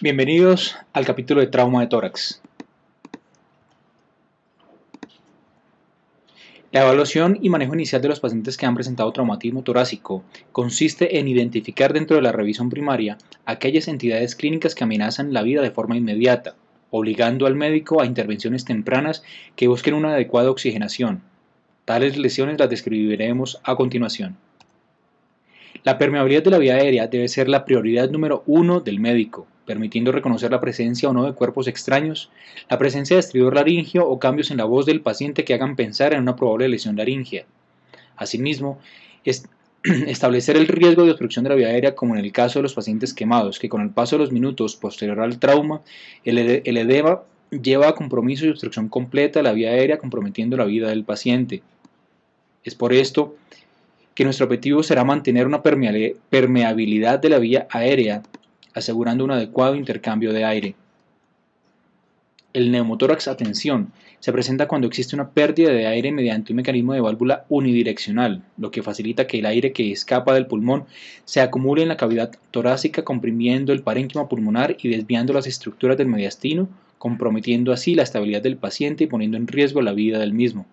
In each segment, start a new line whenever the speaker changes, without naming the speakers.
Bienvenidos al capítulo de trauma de tórax. La evaluación y manejo inicial de los pacientes que han presentado traumatismo torácico consiste en identificar dentro de la revisión primaria aquellas entidades clínicas que amenazan la vida de forma inmediata, obligando al médico a intervenciones tempranas que busquen una adecuada oxigenación. Tales lesiones las describiremos a continuación. La permeabilidad de la vía aérea debe ser la prioridad número 1 del médico, permitiendo reconocer la presencia o no de cuerpos extraños, la presencia de estridor laríngeo o cambios en la voz del paciente que hagan pensar en una probable lesión laríngea. Asimismo, establecer el riesgo de obstrucción de la vía aérea como en el caso de los pacientes quemados, que con el paso de los minutos posterior al trauma, el edema lleva a compromiso y obstrucción completa de la vía aérea comprometiendo la vida del paciente. Es por esto que nuestro objetivo será mantener una permeabilidad de la vía aérea, asegurando un adecuado intercambio de aire. El neumotórax a tensión se presenta cuando existe una pérdida de aire mediante un mecanismo de válvula unidireccional, lo que facilita que el aire que escapa del pulmón se acumule en la cavidad torácica, comprimiendo el parénquima pulmonar y desviando las estructuras del mediastino, comprometiendo así la estabilidad del paciente y poniendo en riesgo la vida del mismo.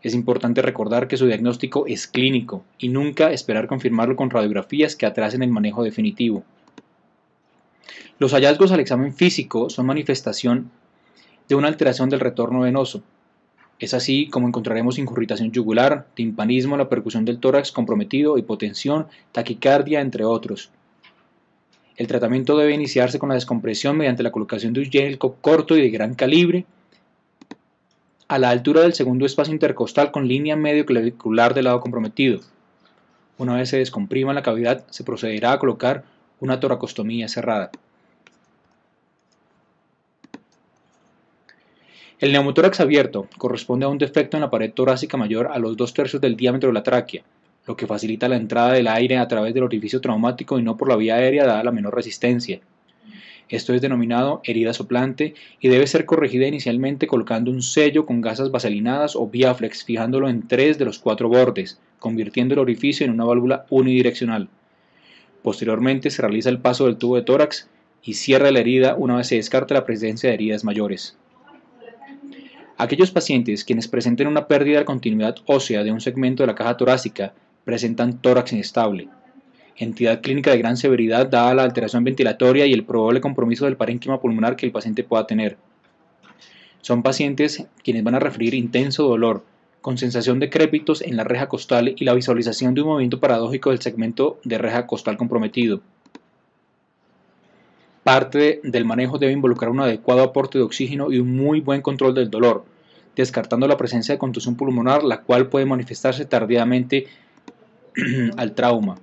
Es importante recordar que su diagnóstico es clínico y nunca esperar confirmarlo con radiografías que atrasen el manejo definitivo. Los hallazgos al examen físico son manifestación de una alteración del retorno venoso. Es así como encontraremos incurritación yugular, timpanismo, la percusión del tórax comprometido, hipotensión, taquicardia, entre otros. El tratamiento debe iniciarse con la descompresión mediante la colocación de un gel corto y de gran calibre a la altura del segundo espacio intercostal con línea medio clavicular del lado comprometido. Una vez se descomprima la cavidad, se procederá a colocar una toracostomía cerrada. El neumotórax abierto corresponde a un defecto en la pared torácica mayor a los 2/3 del diámetro de la tráquea, lo que facilita la entrada del aire a través del orificio traumático y no por la vía aérea dada la menor resistencia. Esto es denominado herida soplante y debe ser corregida inicialmente colocando un sello con gasas vaselinadas o Biaflex fijándolo en 3 de los 4 bordes, convirtiendo el orificio en una válvula unidireccional. Posteriormente se realiza el paso del tubo de tórax y cierra la herida una vez se descarta la presencia de heridas mayores. Aquellos pacientes quienes presenten una pérdida de continuidad ósea de un segmento de la caja torácica presentan tórax inestable, entidad clínica de gran severidad dada la alteración ventilatoria y el probable compromiso del parénquima pulmonar que el paciente pueda tener. Son pacientes quienes van a referir intenso dolor, con sensación de crépitos en la reja costal y la visualización de un movimiento paradójico del segmento de reja costal comprometido. Parte del manejo debe involucrar un adecuado aporte de oxígeno y un muy buen control del dolor, descartando la presencia de contusión pulmonar, la cual puede manifestarse tardíamente al trauma.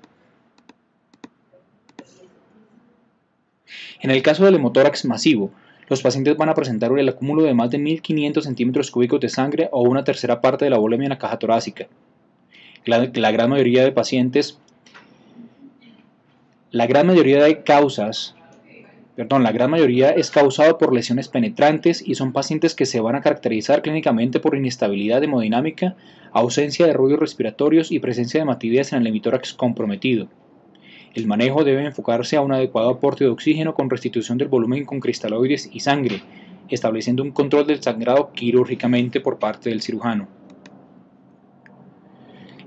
En el caso del hemotórax masivo, los pacientes van a presentar el acúmulo de más de 1500 centímetros cúbicos de sangre o una tercera parte de la volemia en la caja torácica. La gran mayoría de pacientes, la gran mayoría es causado por lesiones penetrantes y son pacientes que se van a caracterizar clínicamente por inestabilidad hemodinámica, ausencia de ruidos respiratorios y presencia de hematidias en el hemitórax comprometido. El manejo debe enfocarse a un adecuado aporte de oxígeno con restitución del volumen con cristaloides y sangre, estableciendo un control del sangrado quirúrgicamente por parte del cirujano.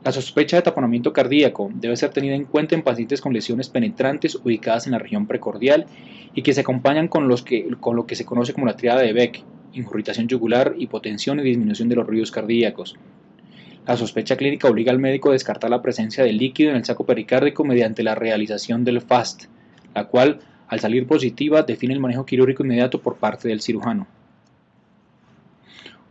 La sospecha de taponamiento cardíaco debe ser tenida en cuenta en pacientes con lesiones penetrantes ubicadas en la región precordial y que se acompañan con lo que se conoce como la tríada de Beck: incurritación yugular, hipotensión y disminución de los ruidos cardíacos. La sospecha clínica obliga al médico a descartar la presencia de líquido en el saco pericárdico mediante la realización del FAST, la cual, al salir positiva, define el manejo quirúrgico inmediato por parte del cirujano.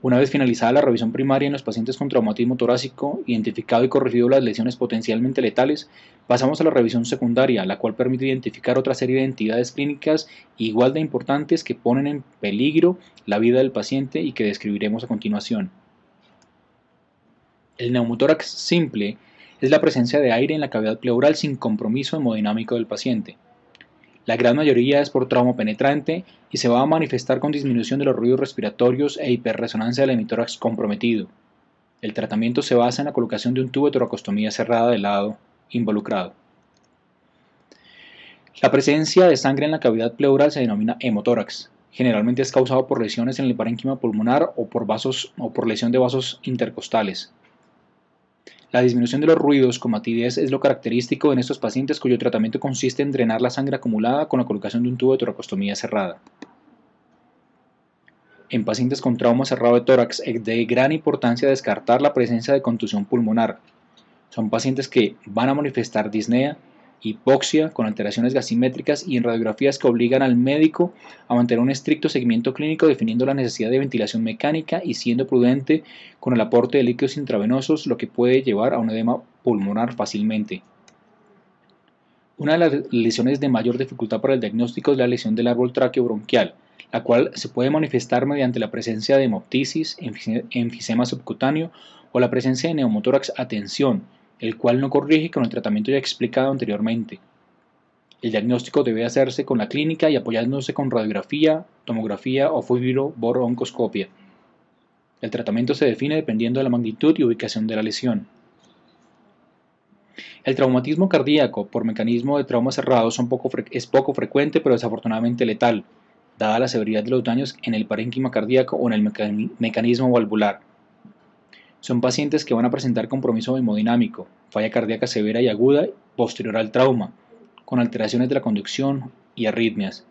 Una vez finalizada la revisión primaria en los pacientes con traumatismo torácico, identificado y corregido las lesiones potencialmente letales, pasamos a la revisión secundaria, la cual permite identificar otra serie de entidades clínicas igual de importantes que ponen en peligro la vida del paciente y que describiremos a continuación. El neumotórax simple es la presencia de aire en la cavidad pleural sin compromiso hemodinámico del paciente. La gran mayoría es por trauma penetrante y se va a manifestar con disminución de los ruidos respiratorios e hiperresonancia del hemitórax comprometido. El tratamiento se basa en la colocación de un tubo de toracostomía cerrada del lado involucrado. La presencia de sangre en la cavidad pleural se denomina hemotórax. Generalmente es causado por lesiones en el parénquima pulmonar o por lesión de vasos intercostales. La disminución de los ruidos con matidez es lo característico en estos pacientes cuyo tratamiento consiste en drenar la sangre acumulada con la colocación de un tubo de toracostomía cerrada. En pacientes con trauma cerrado de tórax es de gran importancia descartar la presencia de contusión pulmonar. Son pacientes que van a manifestar disnea, hipoxia con alteraciones gasimétricas y en radiografías que obligan al médico a mantener un estricto seguimiento clínico definiendo la necesidad de ventilación mecánica y siendo prudente con el aporte de líquidos intravenosos, lo que puede llevar a un edema pulmonar fácilmente. Una de las lesiones de mayor dificultad para el diagnóstico es la lesión del árbol tráqueo-bronquial, la cual se puede manifestar mediante la presencia de hemoptisis, enfisema subcutáneo o la presencia de neumotórax a tensión, el cual no corrige con el tratamiento ya explicado anteriormente. El diagnóstico debe hacerse con la clínica y apoyándose con radiografía, tomografía o fibrobroncoscopia. El tratamiento se define dependiendo de la magnitud y ubicación de la lesión. El traumatismo cardíaco por mecanismo de trauma cerrado es poco frecuente pero desafortunadamente letal, dada la severidad de los daños en el parénquima cardíaco o en el mecanismo valvular. Son pacientes que van a presentar compromiso hemodinámico, falla cardíaca severa y aguda posterior al trauma, con alteraciones de la conducción y arritmias.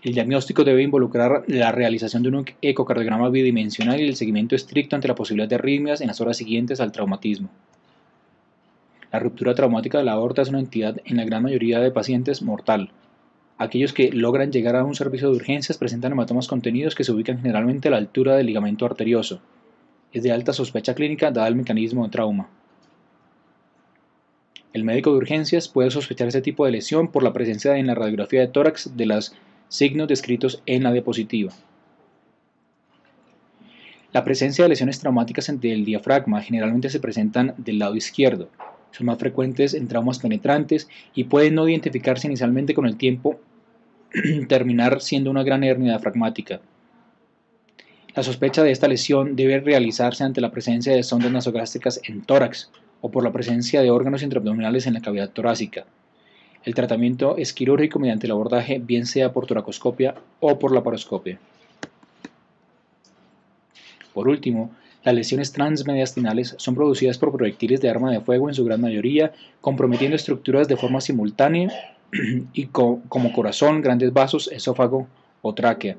El diagnóstico debe involucrar la realización de un ecocardiograma bidimensional y el seguimiento estricto ante la posibilidad de arritmias en las horas siguientes al traumatismo. La ruptura traumática de la aorta es una entidad en la gran mayoría de pacientes mortal. Aquellos que logran llegar a un servicio de urgencias presentan hematomas contenidos que se ubican generalmente a la altura del ligamento arterioso. Es de alta sospecha clínica dada el mecanismo de trauma. El médico de urgencias puede sospechar este tipo de lesión por la presencia en la radiografía de tórax de los signos descritos en la diapositiva. La presencia de lesiones traumáticas del diafragma generalmente se presentan del lado izquierdo. Son más frecuentes en traumas penetrantes y pueden no identificarse inicialmente con el tiempo terminar siendo una gran hernia diafragmática. La sospecha de esta lesión debe realizarse ante la presencia de sondas nasogástricas en tórax o por la presencia de órganos intraabdominales en la cavidad torácica. El tratamiento es quirúrgico mediante el abordaje bien sea por toracoscopia o por laparoscopia. Por último, las lesiones transmediastinales son producidas por proyectiles de arma de fuego en su gran mayoría, comprometiendo estructuras de forma simultánea y como corazón, grandes vasos, esófago o tráquea.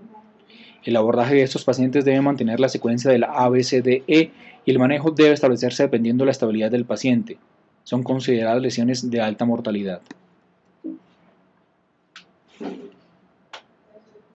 El abordaje de estos pacientes debe mantener la secuencia de la ABCDE y el manejo debe establecerse dependiendo de la estabilidad del paciente. Son consideradas lesiones de alta mortalidad.